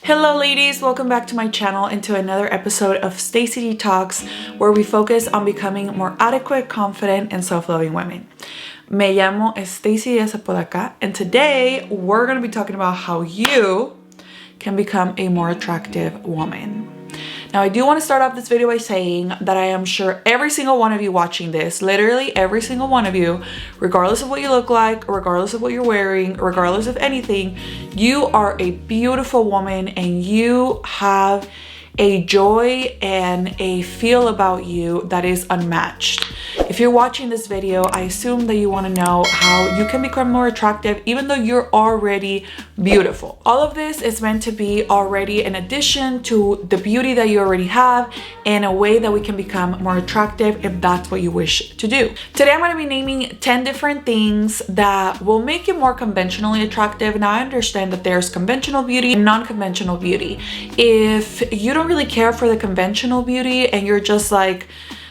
Hello ladies, welcome back to my channel and to another episode of Stacy Talks, where we focus on becoming more adequate, confident, and self-loving women. Me llamo Stacy Apodaca, and today we're going to be talking about how you can become a more attractive woman. Now, I do want to start off this video by saying that I am sure every single one of you watching this, literally every single one of you, regardless of what you look like, regardless of what you're wearing, regardless of anything, you are a beautiful woman and you have a joy and a feel about you that is unmatched. If you're watching this video, I assume that you want to know how you can become more attractive even though you're already beautiful. All of this is meant to be already an addition to the beauty that you already have and a way that we can become more attractive if that's what you wish to do. Today I'm going to be naming 10 different things that will make you more conventionally attractive. Now, I understand that there's conventional beauty and non-conventional beauty. If you don't really care for the conventional beauty and you're just like,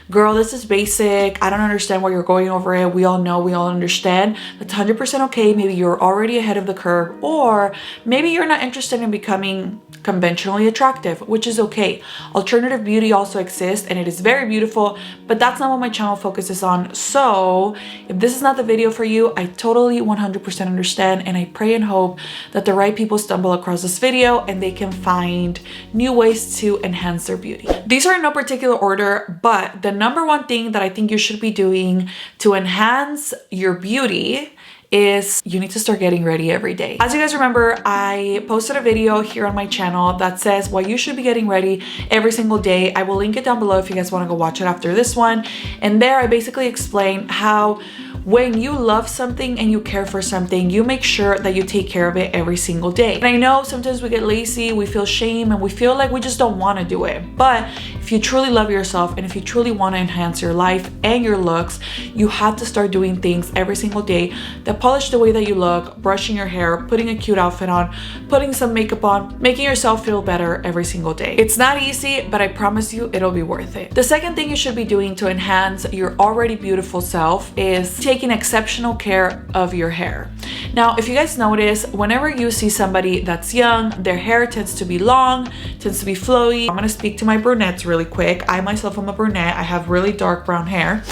girl, this is basic, I don't understand why you're going over it, we all know, we all understand, that's 100% okay. Maybe you're already ahead of the curve, or maybe you're not interested in becoming conventionally attractive, which is okay. Alternative beauty also exists and it is very beautiful, but that's not what my channel focuses on. So if this is not the video for you, I totally 100% understand, and I pray and hope that the right people stumble across this video and they can find new ways to enhance their beauty. These are in no particular order, but the number one thing that I think you should be doing to enhance your beauty is you need to start getting ready every day. As you guys remember, I posted a video here on my channel that says why you should be getting ready every single day. I will link it down below if you guys want to go watch it after this one. And there I basically explain how when you love something and you care for something, you make sure that you take care of it every single day. And I know sometimes we get lazy, we feel shame, and we feel like we just don't want to do it. But if you truly love yourself and if you truly want to enhance your life and your looks, you have to start doing things every single day that polish the way that you look, brushing your hair, putting a cute outfit on, putting some makeup on, making yourself feel better every single day. It's not easy, but I promise you it'll be worth it. The second thing you should be doing to enhance your already beautiful self is taking exceptional care of your hair. Now, if you guys notice, whenever you see somebody that's young, their hair tends to be long, tends to be flowy. I'm gonna speak to my brunettes really quick. I myself am a brunette. I have really dark brown hair.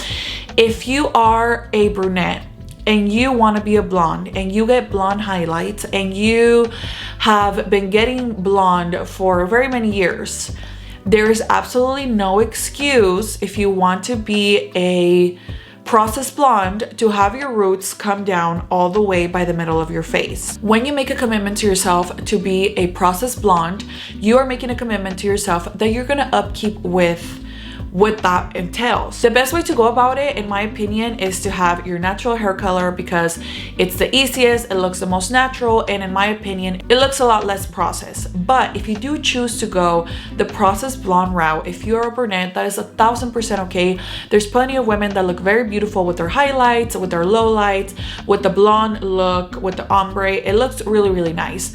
If you are a brunette and you want to be a blonde and you get blonde highlights and you have been getting blonde for very many years, there is absolutely no excuse if you want to be a processed blonde to have your roots come down all the way by the middle of your face. When you make a commitment to yourself to be a processed blonde, you are making a commitment to yourself that you're gonna upkeep with what that entails. The best way to go about it, in my opinion, is to have your natural hair color because it's the easiest, it looks the most natural, and in my opinion, it looks a lot less processed. But if you do choose to go the processed blonde route, if you're a brunette, that is 1000% okay. There's plenty of women that look very beautiful with their highlights, with their lowlights, with the blonde look, with the ombre. It looks really, really nice.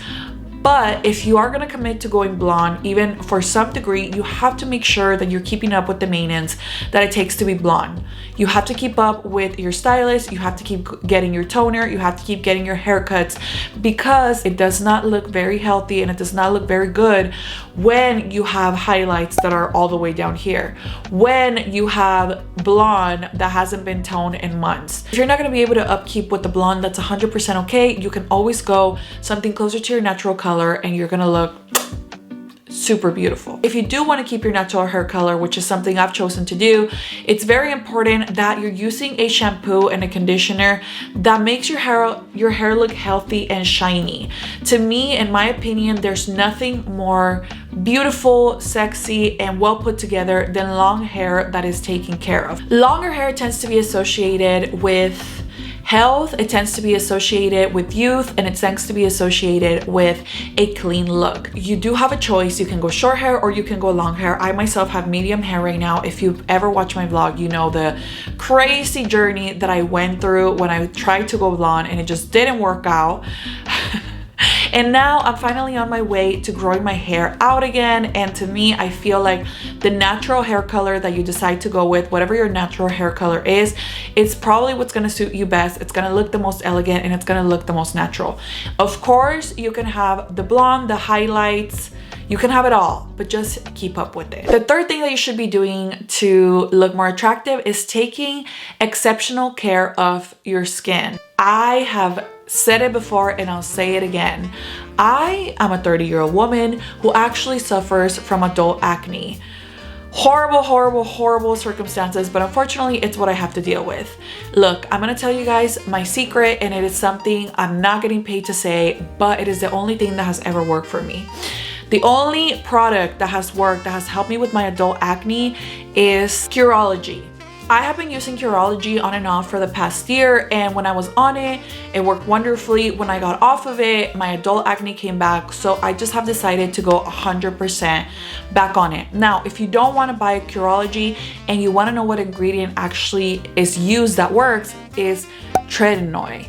But if you are going to commit to going blonde, even for some degree, you have to make sure that you're keeping up with the maintenance that it takes to be blonde. You have to keep up with your stylist, you have to keep getting your toner, you have to keep getting your haircuts, because it does not look very healthy and it does not look very good when you have highlights that are all the way down here, when you have blonde that hasn't been toned in months. If you're not going to be able to upkeep with the blonde, that's 100% okay. You can always go something closer to your natural color and you're gonna look super beautiful. If you do want to keep your natural hair color, which is something I've chosen to do, it's very important that you're using a shampoo and a conditioner that makes your hair look healthy and shiny. To me, in my opinion, there's nothing more beautiful, sexy, and well put together than long hair that is taken care of. Longer hair tends to be associated with health, it tends to be associated with youth, and it tends to be associated with a clean look. You do have a choice. You can go short hair or you can go long hair. I myself have medium hair right now. If you've ever watched my vlog, you know the crazy journey that I went through when I tried to go blonde and it just didn't work out. And now I'm finally on my way to growing my hair out again. And to me, I feel like the natural hair color that you decide to go with, whatever your natural hair color is, it's probably what's gonna suit you best. It's gonna look the most elegant and it's gonna look the most natural. Of course, you can have the blonde, the highlights, You can have it all, but just keep up with it. The third thing that you should be doing to look more attractive is taking exceptional care of your skin. I have said it before and I'll say it again. I am a 30-year-old woman who actually suffers from adult acne. Horrible, horrible, horrible circumstances, but unfortunately it's what I have to deal with. Look, I'm gonna tell you guys my secret, and it is something I'm not getting paid to say, but it is the only thing that has ever worked for me. The only product that has worked, that has helped me with my adult acne, is Curology. I have been using Curology on and off for the past year, and when I was on it, it worked wonderfully. When I got off of it, my adult acne came back, so I just have decided to go 100% back on it. Now, if you don't want to buy Curology and you want to know what ingredient actually is used that works, is tretinoin.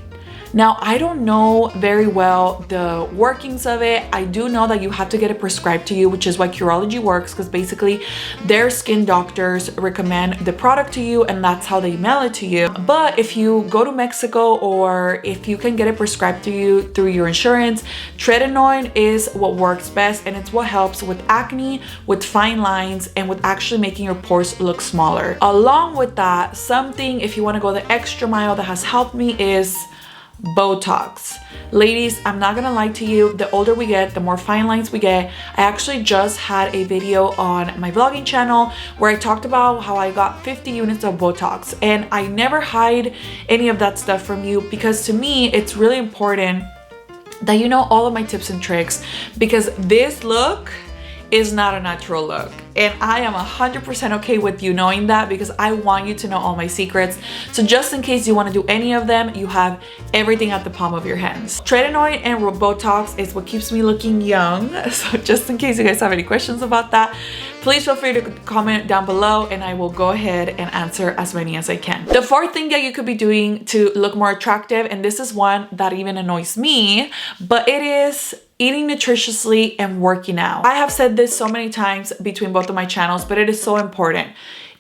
Now, I don't know very well the workings of it. I do know that you have to get it prescribed to you, which is why Curology works, because basically their skin doctors recommend the product to you and that's how they mail it to you. But if you go to Mexico, or if you can get it prescribed to you through your insurance, tretinoin is what works best, and it's what helps with acne, with fine lines, and with actually making your pores look smaller. Along with that, something, if you want to go the extra mile, that has helped me is Botox. Ladies, I'm not gonna lie to you, the older we get, the more fine lines we get. I actually just had a video on my vlogging channel where I talked about how I got 50 units of Botox, and I never hide any of that stuff from you, because to me it's really important that you know all of my tips and tricks, because this look is not a natural look, and I am 100% okay with you knowing that, because I want you to know all my secrets. So just in case you want to do any of them, you have everything at the palm of your hands. Tretinoin and Botox is what keeps me looking young, so just in case you guys have any questions about that, please feel free to comment down below and I will go ahead and answer as many as I can. The fourth thing that you could be doing to look more attractive, and this is one that even annoys me, but it is eating nutritiously and working out. I have said this so many times between both of my channels, but it is so important.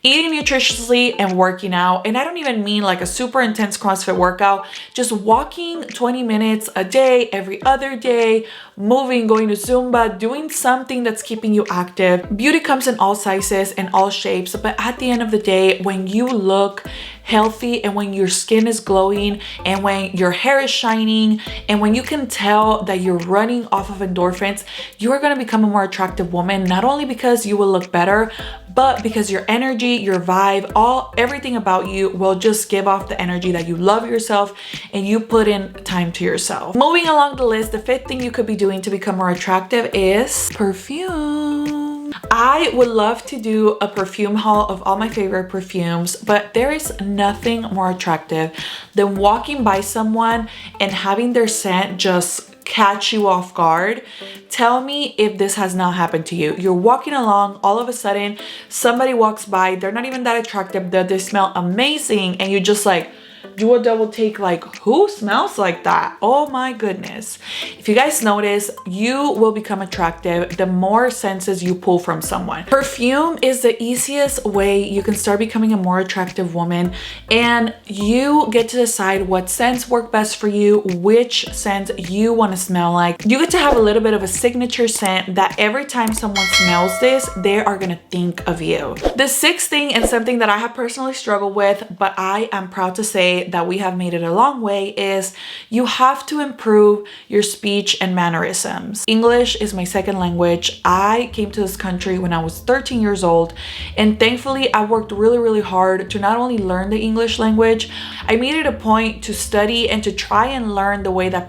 Eating nutritiously and working out, and I don't even mean like a super intense CrossFit workout, just walking 20 minutes a day, every other day, moving, going to Zumba, doing something that's keeping you active. Beauty comes in all sizes and all shapes, but at the end of the day, when you look healthy and when your skin is glowing and when your hair is shining and when you can tell that you're running off of endorphins, you are going to become a more attractive woman, not only because you will look better, but because your energy, your vibe, everything about you will just give off the energy that you love yourself and you put in time to yourself. Moving along the list, the fifth thing you could be doing to become more attractive is perfume. I would love to do a perfume haul of all my favorite perfumes, but there is nothing more attractive than walking by someone and having their scent just catch you off guard. Tell me if this has not happened to you. You're walking along, all of a sudden somebody walks by, they're not even that attractive, they smell amazing, and you just like do a double take, like, who smells like that? Oh my goodness. If you guys notice, you will become attractive the more senses you pull from someone. Perfume is the easiest way you can start becoming a more attractive woman, and you get to decide what scents work best for you, which scent you want to smell like. You get to have a little bit of a signature scent that every time someone smells this, they are gonna think of you. The sixth thing, and something that I have personally struggled with, but I am proud to say that we have made it a long way, is you have to improve your speech and mannerisms. English is my second language. I came to this country when I was 13 years old, and thankfully I worked really hard to not only learn the English language, I made it a point to study and to try and learn the way that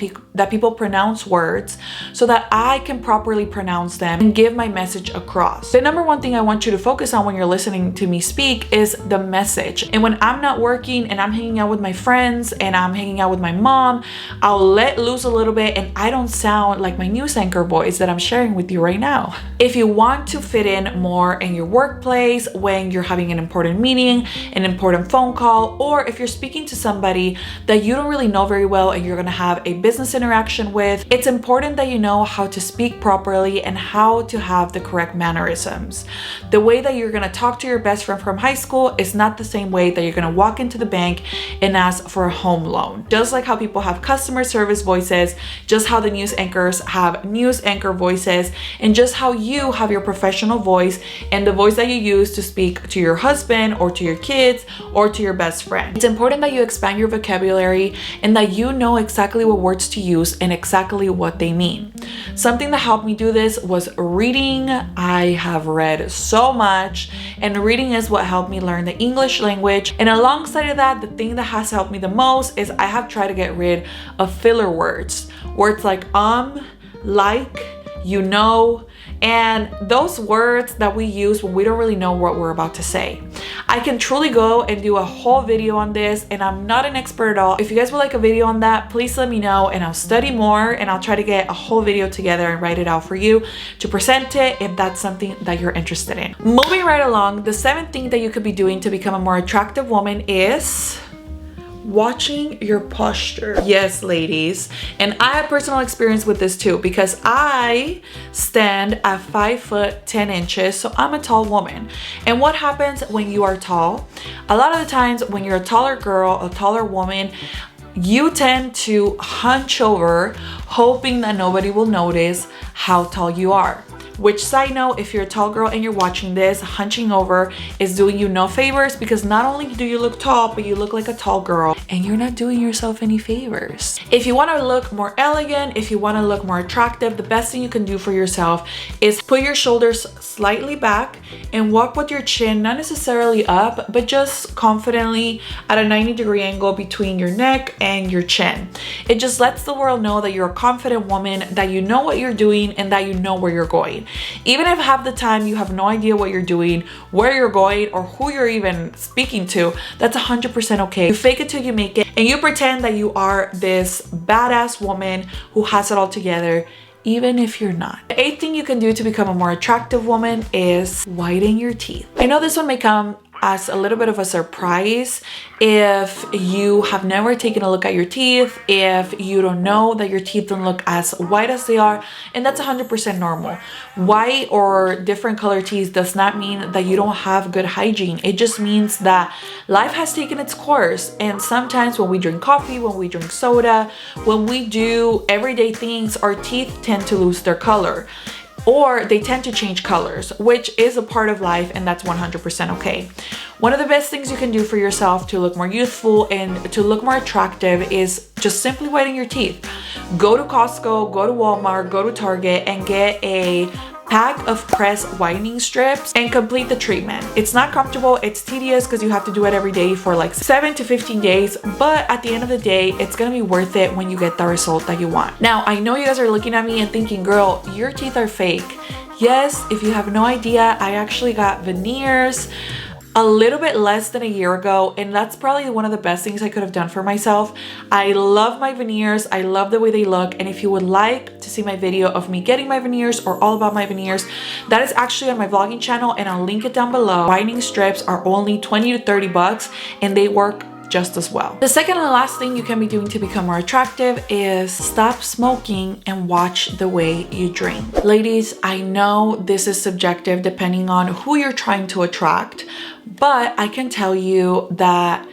people pronounce words so that I can properly pronounce them and give my message across. The number one thing I want you to focus on when you're listening to me speak is the message. And when I'm not working and I'm hanging out with my friends and I'm hanging out with my mom, I'll let loose a little bit and I don't sound like my news anchor voice that I'm sharing with you right now. If you want to fit in more in your workplace, when you're having an important meeting, an important phone call, or if you're speaking to somebody that you don't really know very well and you're gonna have a business interaction with, it's important that you know how to speak properly and how to have the correct mannerisms. The way that you're gonna talk to your best friend from high school is not the same way that you're gonna walk into the bank and and ask for a home loan. Just like how people have customer service voices, just how the news anchors have news anchor voices, and just how you have your professional voice and the voice that you use to speak to your husband or to your kids or to your best friend. It's important that you expand your vocabulary and that you know exactly what words to use and exactly what they mean. Something that helped me do this was reading. I have read so much, and reading is what helped me learn the English language. And alongside of that, the thing that has helped me the most is I have tried to get rid of filler words. Words like like, you know, and those words that we use when we don't really know what we're about to say. I can truly go and do a whole video on this, and I'm not an expert at all. If you guys would like a video on that, please let me know and I'll study more, and I'll try to get a whole video together and write it out for you to present it if that's something that you're interested in. Moving right along, the 7th thing that you could be doing to become a more attractive woman is watching your posture. Yes, ladies. And I have personal experience with this too, because I stand at 5'10", so I'm a tall woman. And what happens when you are tall? A lot of the times when you're a taller girl, a taller woman, you tend to hunch over, hoping that nobody will notice how tall you are. Which, side note, if you're a tall girl and you're watching this, hunching over is doing you no favors, because not only do you look tall, but you look like a tall girl and you're not doing yourself any favors. If you want to look more elegant, if you want to look more attractive, the best thing you can do for yourself is put your shoulders slightly back and walk with your chin, not necessarily up, but just confidently at a 90-degree angle between your neck and your chin. It just lets the world know that you're a confident woman, that you know what you're doing, and that you know where you're going. Even if half the time you have no idea what you're doing, where you're going, or who you're even speaking to, that's 100% okay. You fake it till you make it, and you pretend that you are this badass woman who has it all together, even if you're not. The 8th thing you can do to become a more attractive woman is whiten your teeth. I know this one may come as a little bit of a surprise if you have never taken a look at your teeth, if you don't know that your teeth don't look as white as they are, and that's 100% normal. White or different color teeth does not mean that you don't have good hygiene. It just means that life has taken its course, and sometimes when we drink coffee, when we drink soda, when we do everyday things, our teeth tend to lose their color, or they tend to change colors, which is a part of life, and that's 100% okay. One of the best things you can do for yourself to look more youthful and to look more attractive is just simply whiten your teeth. Go to Costco, go to Walmart, go to Target, and get a pack of pressed whitening strips and complete the treatment. It's not comfortable, it's tedious because you have to do it every day for like 7 to 15 days, but at the end of the day, it's gonna be worth it when you get the result that you want. Now, I know you guys are looking at me and thinking, girl, your teeth are fake. Yes, if you have no idea, I actually got veneers a little bit less than a year ago, and that's probably one of the best things I could have done for myself. I love my veneers, I love the way they look, and if you would like to see my video of me getting my veneers or all about my veneers, that is actually on my vlogging channel, and I'll link it down below. Whitening strips are only 20 to 30 bucks, and they work just as well. The second and last thing you can be doing to become more attractive is stop smoking and watch the way you drink. Ladies, I know this is subjective depending on who you're trying to attract, but I can tell you that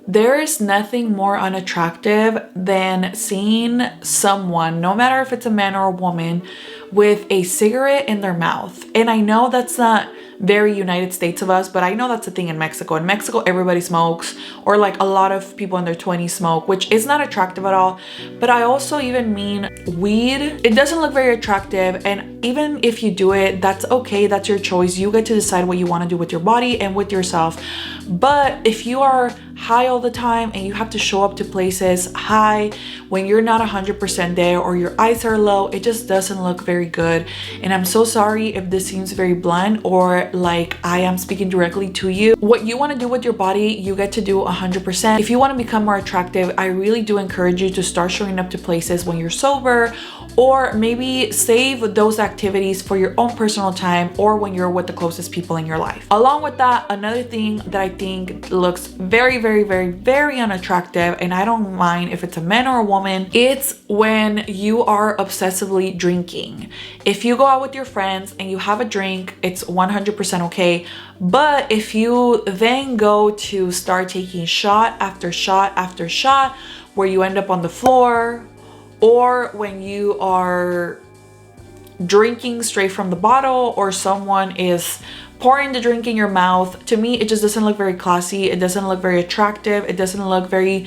there is nothing more unattractive than seeing someone, no matter if it's a man or a woman, with a cigarette in their mouth. And I know that's not very United States of us, but I know that's a thing in Mexico. In Mexico, everybody smokes, or like a lot of people in their 20s smoke, which is not attractive at all. But I also even mean weed. It doesn't look very attractive, and even if you do it, that's okay, that's your choice. You get to decide what you want to do with your body and with yourself. But if you are high all the time and you have to show up to places high when you're not 100% there, or your eyes are low, it just doesn't look very good. And I'm so sorry if this seems very blunt or like I am speaking directly to you. What you want to do with your body, you get to do 100%. If you want to become more attractive, I really do encourage you to start showing up to places when you're sober, or maybe save those activities for your own personal time or when you're with the closest people in your life. Along with that, another thing that I think looks very, very, very, very unattractive, and I don't mind if it's a man or a woman, it's when you are obsessively drinking. If you go out with your friends and you have a drink, it's 100% okay. But if you then go to start taking shot after shot after shot, where you end up on the floor, or when you are drinking straight from the bottle, or someone is pouring the drink in your mouth, to me it just doesn't look very classy. It doesn't look very attractive. It doesn't look very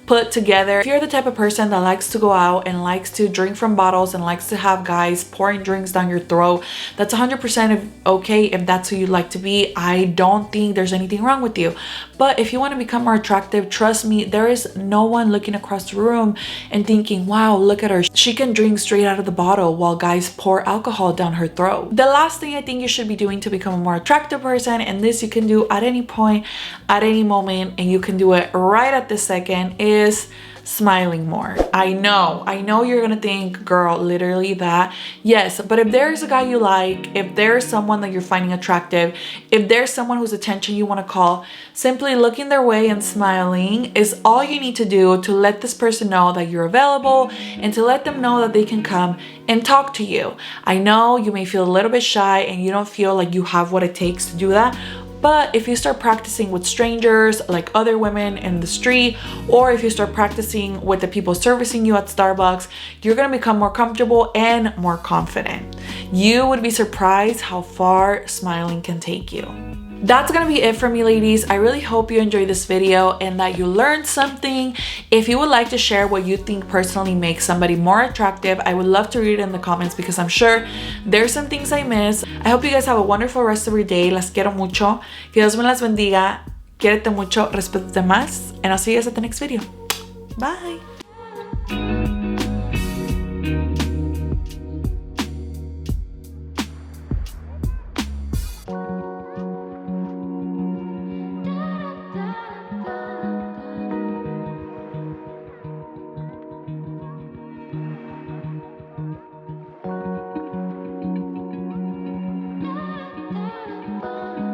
put together. If you're the type of person that likes to go out and likes to drink from bottles and likes to have guys pouring drinks down your throat, that's 100% okay if that's who you like to be. I don't think there's anything wrong with you. But if you want to become more attractive, trust me, there is no one looking across the room and thinking, wow, look at her, she can drink straight out of the bottle, while guys pour alcohol down her throat. The last thing I think you should be doing to become a more attractive person, and this you can do at any point, at any moment, and you can do it right at this second, is smiling more. I know you're gonna think, girl, literally that. Yes, but if there's a guy you like, if there's someone that you're finding attractive, if there's someone whose attention you want to call, simply looking their way and smiling is all you need to do to let this person know that you're available and to let them know that they can come and talk to you. I know you may feel a little bit shy and you don't feel like you have what it takes to do that. But if you start practicing with strangers, like other women in the street, or if you start practicing with the people servicing you at Starbucks, you're gonna become more comfortable and more confident. You would be surprised how far smiling can take you. That's gonna be it for me, ladies. I really hope you enjoyed this video and that you learned something. If you would like to share what you think personally makes somebody more attractive, I would love to read it in the comments, because I'm sure there's some things I missed. I hope you guys have a wonderful rest of your day. Las quiero mucho. Que Dios me las bendiga. Quiérete mucho, respétate más, and I'll see you guys at the next video. Bye.